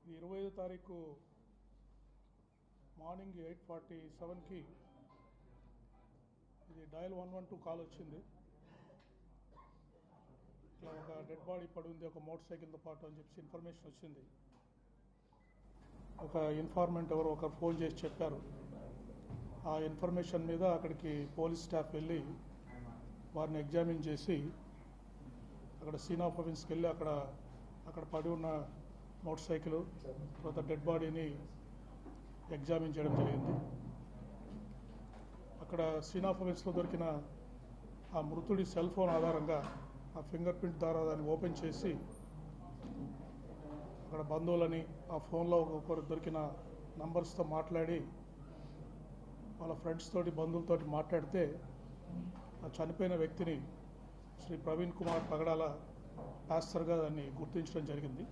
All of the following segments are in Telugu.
ఇది 25 తారీఖు మార్నింగ్ 8:47కి ఇది డయల్ 112 కాల్ వచ్చింది. ఇట్లా ఒక డెడ్ బాడీ పడి ఉంది ఒక మోటార్ సైకిల్తో పాటు అని చెప్పి ఇన్ఫర్మేషన్ వచ్చింది. ఒక ఇన్ఫార్మెంట్ ఎవరో ఒకరు ఫోన్ చేసి చెప్పారు. ఆ ఇన్ఫర్మేషన్ మీద అక్కడికి పోలీస్ స్టాఫ్ వెళ్ళి వారిని ఎగ్జామిన్ చేసి అక్కడ సీన్ ఆఫ్ అఫెన్స్కి వెళ్ళి అక్కడ పడి ఉన్న మోటార్ సైకిల్ తర్వాత డెడ్ బాడీని ఎగ్జామిన్ చేయడం జరిగింది. అక్కడ సీన్ ఆఫ్ అఫెన్స్లో దొరికిన ఆ మృతుడి సెల్ ఫోన్ ఆధారంగా ఆ ఫింగర్ ప్రింట్ ద్వారా దాన్ని ఓపెన్ చేసి అక్కడ బంధువులని ఆ ఫోన్లో ఒకరు దొరికిన నంబర్స్తో మాట్లాడి వాళ్ళ ఫ్రెండ్స్ తోటి బంధువులతోటి మాట్లాడితే ఆ చనిపోయిన వ్యక్తిని శ్రీ ప్రవీణ్ కుమార్ పగడాల పాస్టర్గా దాన్ని గుర్తించడం జరిగింది.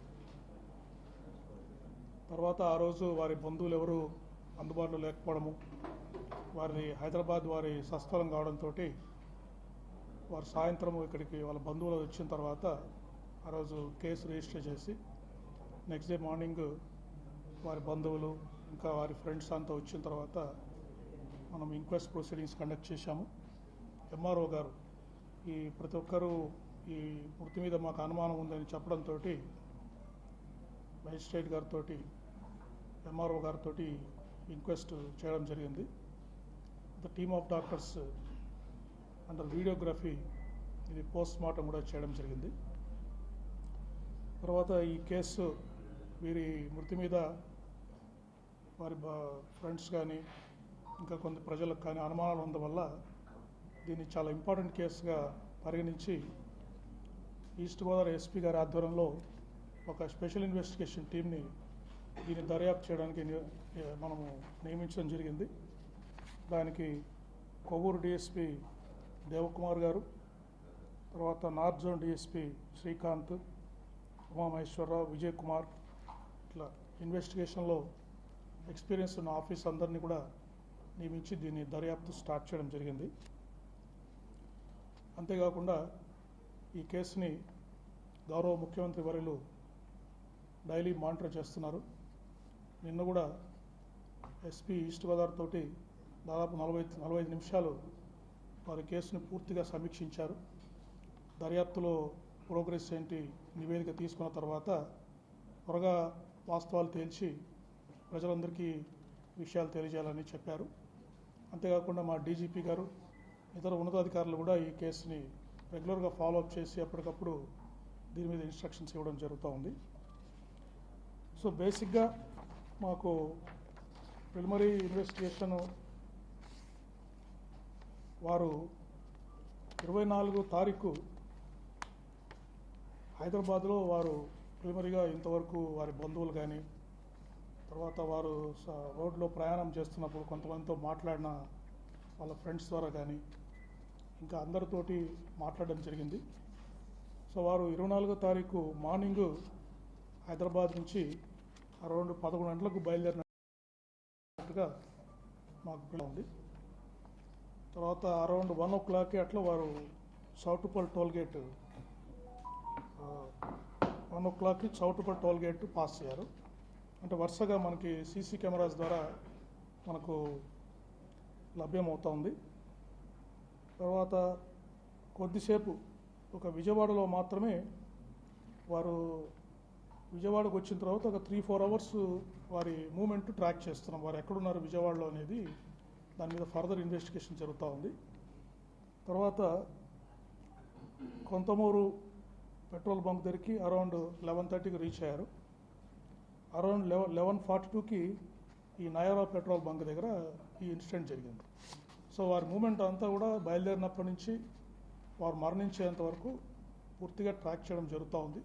తర్వాత ఆ రోజు వారి బంధువులు ఎవరు అందుబాటులో లేకపోవడము, వారి హైదరాబాద్ వారి స్వస్థలం కావడంతో వారు సాయంత్రం ఇక్కడికి వాళ్ళ బంధువులు వచ్చిన తర్వాత ఆ రోజు కేసు రిజిస్టర్ చేసి నెక్స్ట్ డే మార్నింగ్ వారి బంధువులు ఇంకా వారి ఫ్రెండ్స్ అంతా వచ్చిన తర్వాత మనం ఇంక్వెస్ట్ ప్రొసీడింగ్స్ కండక్ట్ చేశాము. ఎంఆర్ఓ గారు ఈ ప్రతి ఒక్కరూ ఈ మృతి మీద మాకు అనుమానం ఉందని చెప్పడంతో మేజిస్ట్రేట్ గారితో ఎంఆర్ఓ గారితో ఇంక్వెస్ట్ చేయడం జరిగింది. The team of doctors under videography ఇది పోస్ట్ మార్టం కూడా చేయడం జరిగింది. తర్వాత ఈ కేసు వీరి మృతి మీద వారి ఫ్రెండ్స్ కానీ ఇంకా కొంత ప్రజలకు కానీ అనుమానాలు ఉండడం వల్ల దీన్ని చాలా ఇంపార్టెంట్ కేసుగా పరిగణించి ఈస్ట్ గోదావరి ఎస్పీ గారి ఆధ్వర్యంలో ఒక స్పెషల్ ఇన్వెస్టిగేషన్ టీంని దీన్ని దర్యాప్తు చేయడానికి మనము నియమించడం జరిగింది. దానికి కొవ్వూరు డిఎస్పీ దేవకుమార్ గారు, తర్వాత north zone DSP Srikanth, Umamaheswararao, Vijay Kumar ఇట్లా ఇన్వెస్టిగేషన్లో ఎక్స్పీరియన్స్ ఉన్న ఆఫీస్ అందరినీ కూడా నియమించి దీన్ని దర్యాప్తు స్టార్ట్ చేయడం జరిగింది. అంతేకాకుండా ఈ కేసుని గౌరవ ముఖ్యమంత్రి వర్యులు డైలీ మానిటర్ చేస్తున్నారు. నిన్న కూడా ఎస్పీ ఈస్ట్ గోదావరి తోటి దాదాపు 45 నిమిషాలు వారి కేసును పూర్తిగా సమీక్షించారు. దర్యాప్తులో ప్రోగ్రెస్ ఏంటి నివేదిక తీసుకున్న తర్వాత త్వరగా వాస్తవాలు తేల్చి ప్రజలందరికీ విషయాలు తెలియజేయాలని చెప్పారు. అంతేకాకుండా మా డీజీపీ గారు ఇతర ఉన్నతాధికారులు కూడా ఈ కేసుని రెగ్యులర్గా ఫాలోఅప్ చేసి అప్పటికప్పుడు దీని మీద ఇన్స్ట్రక్షన్స్ ఇవ్వడం జరుగుతూ ఉంది. సో బేసిక్గా మాకు ప్రిలిమినరీ ఇన్వెస్టిగేషన్ వారు 24 తారీఖు హైదరాబాద్లో వారు ప్రిలిమినరీగా ఇంతవరకు వారి బంధువులు కానీ తర్వాత వారు రోడ్లో ప్రయాణం చేస్తున్నప్పుడు కొంతమందితో మాట్లాడిన వాళ్ళ ఫ్రెండ్స్ ద్వారా కానీ ఇంకా అందరితోటి మాట్లాడడం జరిగింది. సో వారు 24 తారీఖు మార్నింగ్ హైదరాబాద్ నుంచి అరౌండ్ 11 గంటలకు బయలుదేరినట్టుగా మాకు ఉంది. తర్వాత అరౌండ్ 1 o'clock అట్లా వారు Choutuppal toll gate 1 o'clock Choutuppal toll gate pass అయ్యారు. అంటే వరుసగా మనకి సీసీ కెమెరాస్ ద్వారా మనకు లభ్యమవుతూ ఉంది. తర్వాత కొద్దిసేపు ఒక విజయవాడలో మాత్రమే వారు విజయవాడకు వచ్చిన తర్వాత ఒక 3-4 hours వారి మూమెంట్ ట్రాక్ చేస్తున్నాం. వారు ఎక్కడున్నారు విజయవాడలో అనేది దాని మీద ఫర్దర్ ఇన్వెస్టిగేషన్ జరుగుతూ ఉంది. తర్వాత కొంతమూరు పెట్రోల్ బంక్ దగ్గరికి అరౌండ్ 11:30కి రీచ్ అయ్యారు. అరౌండ్ 11:42కి ఈ నయారా పెట్రోల్ బంక్ దగ్గర ఈ ఇన్సిడెంట్ జరిగింది. సో వారి మూమెంట్ అంతా కూడా బయలుదేరినప్పటి నుంచి వారు మరణించేంత వరకు పూర్తిగా ట్రాక్ చేయడం జరుగుతూ ఉంది.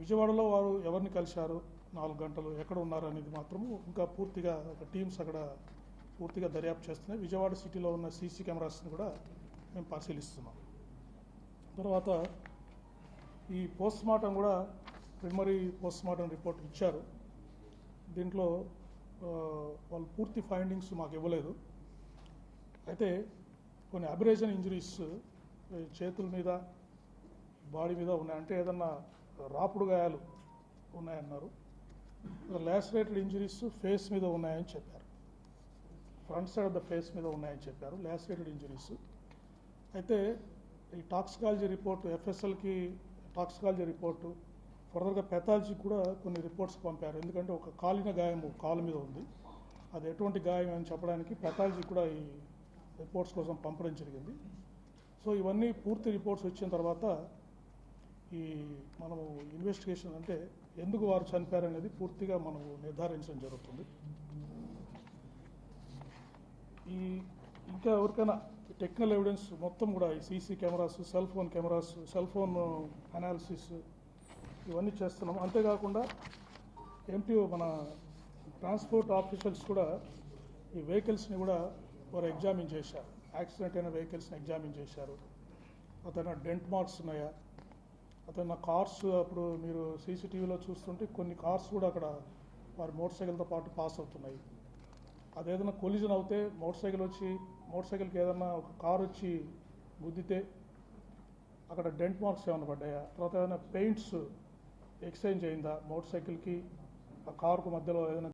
విజయవాడలో వారు ఎవరిని కలిశారు, 4 గంటలు ఎక్కడ ఉన్నారు అనేది మాత్రము ఇంకా పూర్తిగా టీమ్స్ అక్కడ పూర్తిగా దర్యాప్తు చేస్తున్నాయి. విజయవాడ సిటీలో ఉన్న సీసీ కెమెరాస్ని కూడా మేము పరిశీలిస్తున్నాం. తర్వాత ఈ పోస్ట్ మార్టం కూడా ప్రిలిమినరీ పోస్ట్ మార్టం రిపోర్ట్ ఇచ్చారు. దీంట్లో వాళ్ళు పూర్తి ఫైండింగ్స్ మాకు ఇవ్వలేదు. అయితే కొన్ని అబ్రేజన్ ఇంజరీస్ చేతుల మీద బాడీ మీద ఉన్నాయి, అంటే ఏదన్నా రాపుడు గాయాలు ఉన్నాయన్నారు. లాసరేటెడ్ ఇంజరీస్ ఫేస్ మీద ఉన్నాయని చెప్పారు. Front side of the face మీద ఉన్నాయని చెప్పారు లాసరేటెడ్ ఇంజరీస్. అయితే ఈ టాక్సికాలజీ రిపోర్టు, ఎఫ్ఎస్ఎల్కి టాక్సికాలజీ రిపోర్టు, ఫర్దర్గా పెథాలజీ కూడా కొన్ని రిపోర్ట్స్ పంపారు. ఎందుకంటే ఒక కాలిన గాయం కాలు మీద ఉంది, అది ఎటువంటి గాయం అని చెప్పడానికి పెథాలజీ కూడా ఈ రిపోర్ట్స్ కోసం పంపడం జరిగింది. సో ఇవన్నీ పూర్తి రిపోర్ట్స్ వచ్చిన తర్వాత ఈ మనము ఇన్వెస్టిగేషన్ అంటే ఎందుకు వారు చనిపోయారనేది పూర్తిగా మనము నిర్ధారించడం జరుగుతుంది. ఈ ఇంకా ఎవరికైనా టెక్నికల్ ఎవిడెన్స్ మొత్తం కూడా ఈ CC cameras, cell phone cameras, cell phone analysis ఇవన్నీ చేస్తున్నాము. అంతేకాకుండా ఎంపీఓ మన ట్రాన్స్పోర్ట్ ఆఫీసర్స్ కూడా ఈ వెహికల్స్ని కూడా వారు ఎగ్జామిన్ చేశారు. యాక్సిడెంట్ అయిన వెహికల్స్ని ఎగ్జామిన్ చేశారు. అతను డెంట్ మార్క్స్ ఉన్నాయా, అతను కార్స్, అప్పుడు మీరు సీసీటీవీలో చూస్తుంటే కొన్ని కార్స్ కూడా అక్కడ వారి మోటార్ సైకిల్తో పాటు పాస్ అవుతున్నాయి. అదేదైనా కొలిజన్ అవుతే మోటార్ సైకిల్కి ఏదైనా ఒక కార్ వచ్చి గుద్దితే అక్కడ డెంట్ మార్క్స్ ఏమైనా పడ్డాయా, తర్వాత ఏదైనా పెయింట్స్ ఎక్స్చేంజ్ అయిందా, మోటార్ సైకిల్కి ఆ కారుకు మధ్యలో ఏదైనా